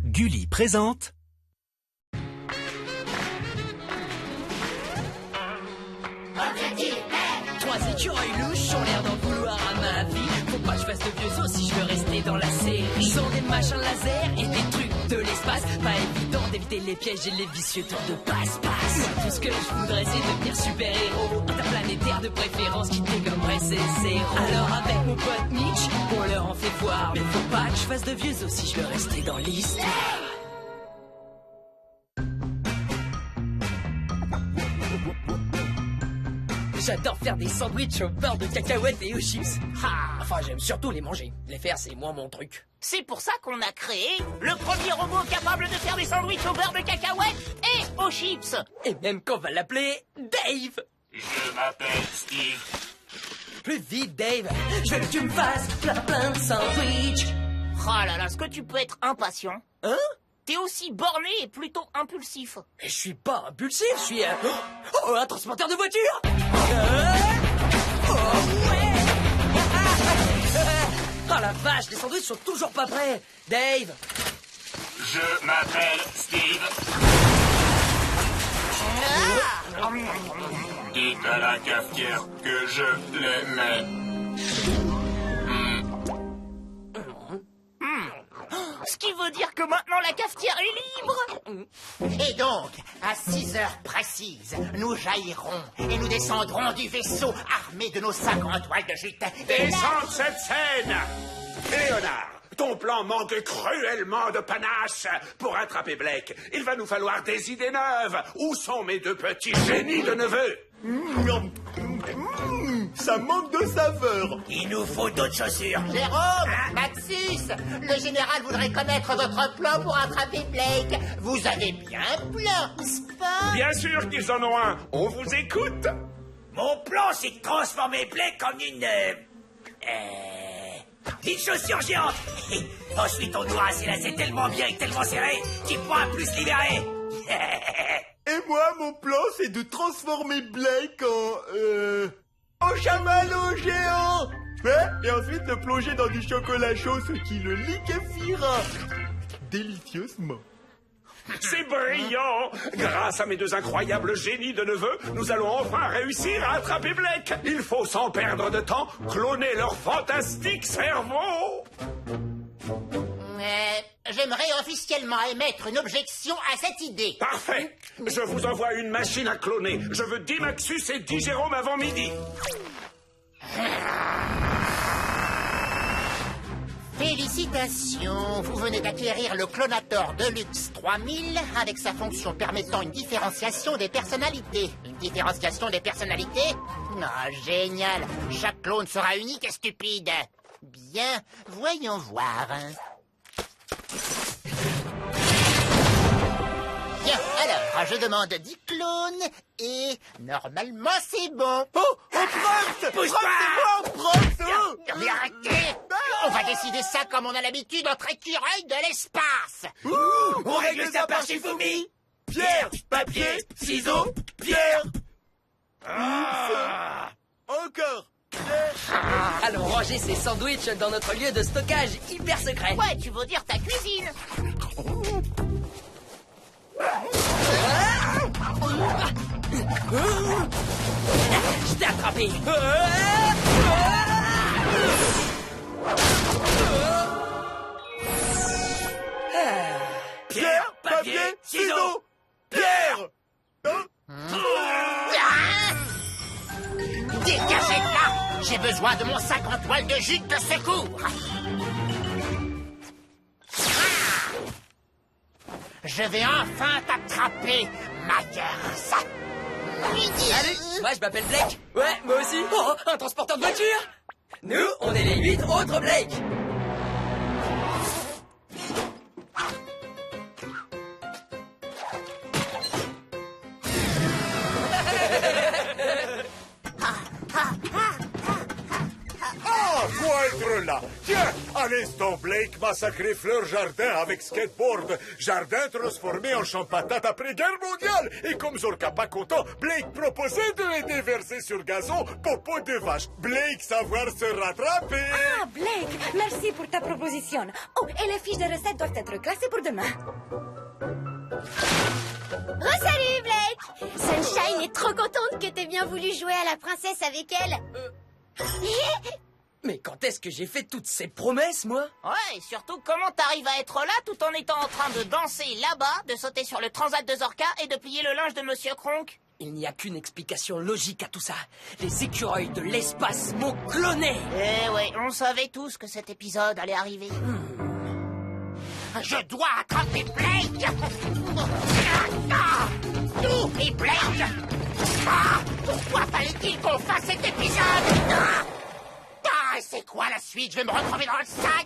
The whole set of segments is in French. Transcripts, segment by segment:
Gulli présente. Trois écureuils louches ont l'air d'en vouloir à ma vie. Faut pas que je fasse de vieux os si je veux rester dans la série. Ils ont des machins laser et des trucs de l'espace. Pas évident d'éviter les pièges et les vicieux tours de passe-passe. Moi, tout ce que je voudrais, c'est devenir super-héros. Interplanétaire de préférence qui dégommerait ses zéros. Alors avec mon pote Mitch, on leur en fait voir. Mais faut pas que je fasse de vieux os si je veux rester dans l'histoire. J'adore faire des sandwichs au beurre de cacahuètes et aux chips. Enfin, j'aime surtout les manger. Les faire, c'est moins mon truc. C'est pour ça qu'on a créé le premier robot capable de faire des sandwichs au beurre de cacahuètes et aux chips. Et même qu'on va l'appeler Dave. Je m'appelle Steve. Plus vite, Dave. Je veux que tu me fasses plein de sandwichs. Oh là là, est-ce que tu peux être impatient? Hein? T'es aussi borné et plutôt impulsif. Mais je suis pas impulsif, je suis un transporteur de voiture. Oh la vache, les sandwichs sont toujours pas prêts. Dave. Je m'appelle Steve. Dites à la cafetière que je l'aimais. Ce qui veut dire que maintenant la cafetière est libre. Et donc, à 6 heures précises, nous jaillirons et nous descendrons du vaisseau armés de nos 50 toiles de jute. Descends de cette scène! Léonard, ton plan manque cruellement de panache. Pour attraper Blake, il va nous falloir des idées neuves. Où sont mes deux petits génies de neveux? Ça manque de saveur. Il nous faut d'autres chaussures. Jérôme, Maxus, le général voudrait connaître votre plan pour attraper Blake. Vous avez bien un plan, n'est-ce pas? Bien sûr qu'ils en ont un. On vous écoute. Mon plan, c'est de transformer Blake en une chaussure géante. Ensuite, on doit s'élasser tellement bien et tellement serré qu'il pourra plus se libérer. Et moi, mon plan, c'est de transformer Blake en chamallow géant. Et ensuite le plonger dans du chocolat chaud, ce qui le liquéfiera délicieusement. C'est brillant. Grâce à mes deux incroyables génies de neveux, nous allons enfin réussir à attraper Blake. Il faut sans perdre de temps cloner leur fantastique cerveau. J'aimerais officiellement émettre une objection à cette idée. Parfait. Je vous envoie une machine à cloner. Je veux 10 Maxus et 10 Jérôme avant midi. Félicitations, vous venez d'acquérir le Clonator Deluxe 3000 avec sa fonction permettant une différenciation des personnalités. Une différenciation des personnalités? Oh, génial. Chaque clone sera unique et stupide. Bien, voyons voir. Bien, alors, je demande 10 clones et normalement c'est bon. Oh, Prox! Pousse-toi! Prox! Mais arrêtez! On va décider ça comme on a l'habitude entre écureuils de l'espace. On règle ça par Shifumi. Pierre, papier, ciseaux, pierre. Encore. Allons ranger ces sandwichs dans notre lieu de stockage hyper secret. Ouais, tu veux dire ta cuisine. Je t'ai attrapé. Pierre, papier, ciseaux, pierre. Dégagez de là! J'ai besoin de mon sac en toile de jute de secours. Je vais enfin t'attraper, Myers. Salut, moi je m'appelle Blake. Ouais, moi aussi. Oh, un transporteur de voiture. Nous, on est les 8 autres Blake. Faut être là. Tiens, À l'instant, Blake massacrait Fleur Jardin avec skateboard. Jardin transformé en champ patate après guerre mondiale. Et comme Zorka pas content, Blake proposait de déverser sur gazon popo de vache. Blake savoir se rattraper. Ah, Blake, merci pour ta proposition. Oh, et les fiches de recettes doivent être classées pour demain. Oh, salut, Blake! Sunshine est trop contente que t'aies bien voulu jouer à la princesse avec elle. Mais quand est-ce que j'ai fait toutes ces promesses, moi? Ouais, et surtout, comment t'arrives à être là tout en étant en train de danser là-bas, de sauter sur le transat de Zorka et de plier le linge de Monsieur Kronk? Il n'y a qu'une explication logique à tout ça. Les écureuils de l'espace m'ont cloné. Eh ouais, on savait tous que cet épisode allait arriver. Je dois attraper Blake. Nous et Blake. Pourquoi fallait-il qu'on fasse cet épisode? C'est quoi la suite? Je vais me retrouver dans le sac.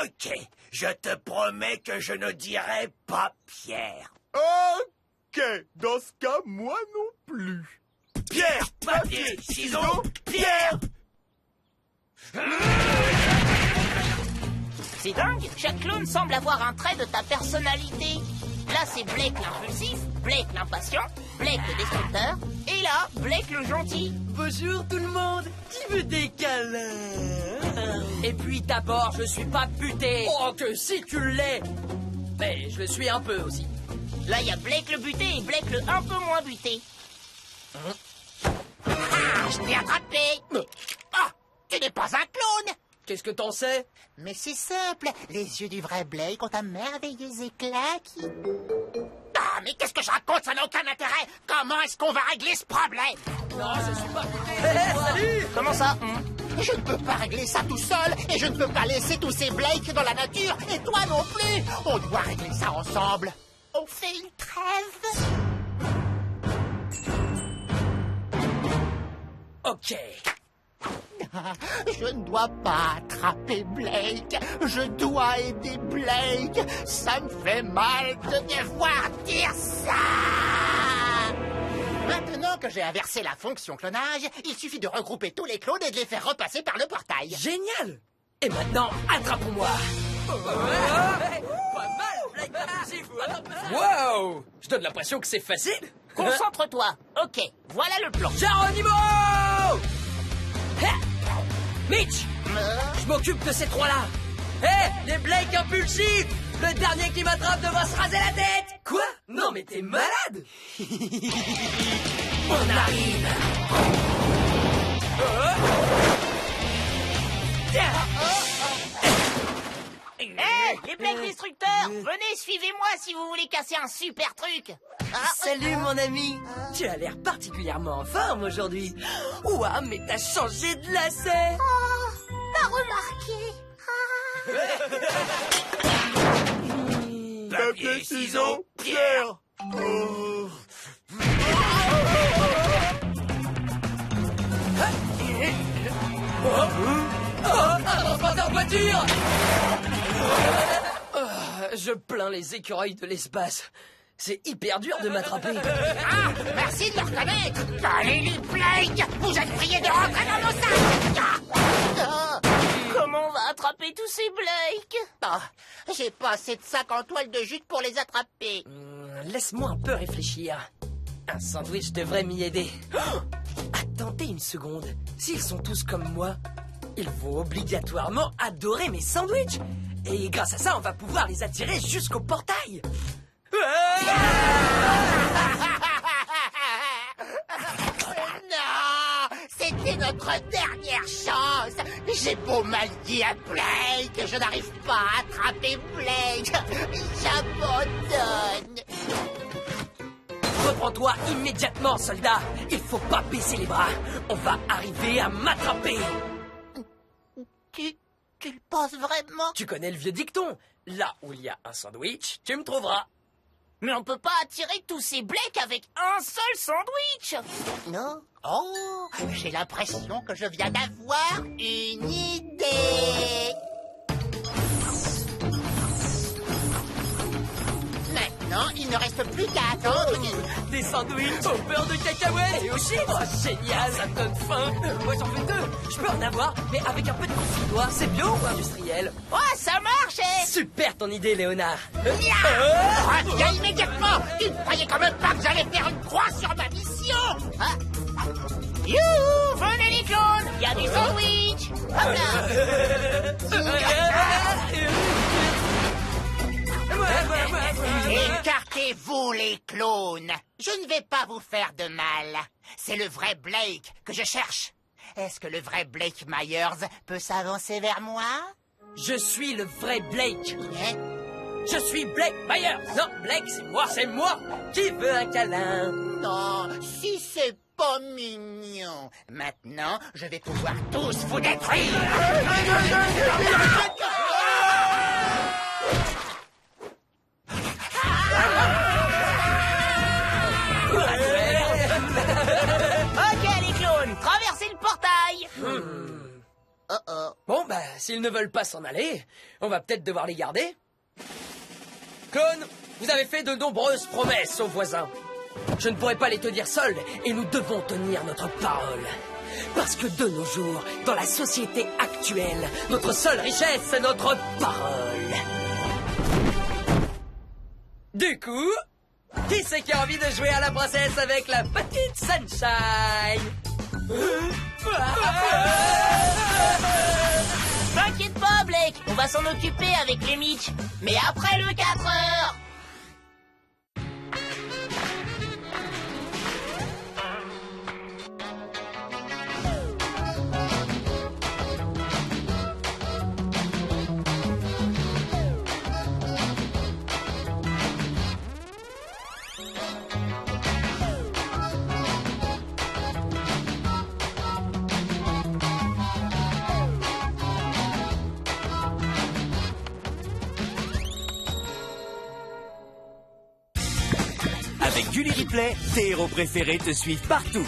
Ok, je te promets que je ne dirai pas Pierre. Ok, dans ce cas, moi non plus. Pierre, papier, ciseaux, Pierre. C'est dingue, chaque clone semble avoir un trait de ta personnalité. Là, c'est Blake l'impulsif, Blake l'impatient, Blake le destructeur, et là, Blake le gentil. Bonjour tout le monde. Qui veut des câlins? Et puis d'abord, je suis pas buté. Oh, que si tu l'es. Mais je le suis un peu aussi. Là, il y a Blake le buté et Blake le un peu moins buté. Je t'ai attrapé. Ah, tu n'es pas un clone. Qu'est-ce que t'en sais? Mais c'est simple, les yeux du vrai Blake ont un merveilleux éclat qui... Ah, mais qu'est-ce que je raconte? Ça n'a aucun intérêt. Comment est-ce qu'on va régler ce problème? Non, je suis pas buté. Salut. Comment ça? Je ne peux pas régler ça tout seul, et je ne peux pas laisser tous ces Blake dans la nature, et toi non plus. On doit régler ça ensemble. On fait une trêve. Ok. Je ne dois pas attraper Blake. Je dois aider Blake. Ça me fait mal de devoir dire ça. Maintenant que j'ai inversé la fonction clonage, il suffit de regrouper tous les clones et de les faire repasser par le portail. Génial. Et maintenant, attrape-moi. Pas mal, Blake impulsif. Wow. Je donne l'impression que c'est facile. Concentre-toi. Ok, voilà le plan. Geronimo! Mitch! Je m'occupe de ces trois-là. Les Blake impulsifs! Le dernier qui m'attrape devra se raser la tête! Quoi? Non mais t'es malade! On arrive! Les Blake destructeurs, venez, suivez-moi si vous voulez casser un super truc. Salut mon ami! Tu as l'air particulièrement en forme aujourd'hui. Ouah, mais t'as changé de lacet! Pas remarqué. Papier, ciseaux, Pierre. Un transporteur de voiture! Je plains les écureuils de l'espace. C'est hyper dur de m'attraper. Ah, merci de le reconnaître. Allez, les Blake, vous êtes priés de rentrer dans nos sacs. Comment on va attraper tous ces Blake? J'ai pas assez de sacs en toile de jute pour les attraper. Laisse-moi un peu réfléchir. Un sandwich devrait m'y aider. Attendez une seconde. S'ils sont tous comme moi, ils vont obligatoirement adorer mes sandwichs. Et grâce à ça, on va pouvoir les attirer jusqu'au portail. Non, c'était notre dernière chance. J'ai beau mal dire à Blake, je n'arrive pas à attraper Blake. J'abandonne. Reprends-toi immédiatement, soldat. Il faut pas baisser les bras. On va arriver à m'attraper. Tu le penses vraiment? Tu connais le vieux dicton. Là où il y a un sandwich, tu me trouveras. Mais on peut pas attirer tous ces Blake avec un seul sandwich. Non? Oh, j'ai l'impression que je viens d'avoir une idée. Maintenant, il ne reste reste plus qu'à attendre. Des sandwichs au beurre de cacahuète et au chips. Oh, génial, ça me donne faim. Moi, j'en veux 2. Je peux en avoir, mais avec un peu de confit. C'est bio ou industriel? Oh, ça marche, Super ton idée, Léonard. Reviens immédiatement. Tu ne croyais quand même pas que j'allais faire une croix sur ma mission? Youhou, venez les clones, il y a des sandwichs. Hop là. Écartez-vous, les clones. Je ne vais pas vous faire de mal. C'est le vrai Blake que je cherche. Est-ce que le vrai Blake Myers peut s'avancer vers moi? Je suis le vrai Blake. Hein? Je suis Blake Myers. Non, Blake, c'est moi. C'est moi qui veux un câlin. Non, si c'est pas mignon. Maintenant, je vais pouvoir tous vous détruire. Ok, les clones, traversez le portail. Bon, bah, s'ils ne veulent pas s'en aller, on va peut-être devoir les garder. Clones, vous avez fait de nombreuses promesses aux voisins. Je ne pourrais pas les tenir seuls, et nous devons tenir notre parole. Parce que de nos jours, dans la société actuelle, notre seule richesse, c'est notre parole. Du coup, qui c'est qui a envie de jouer à la princesse avec la petite Sunshine? T'inquiète pas, Blake, on va s'en occuper avec les Mitch. Mais après le 4 heures. Avec Gulli Replay, tes héros préférés te suivent partout.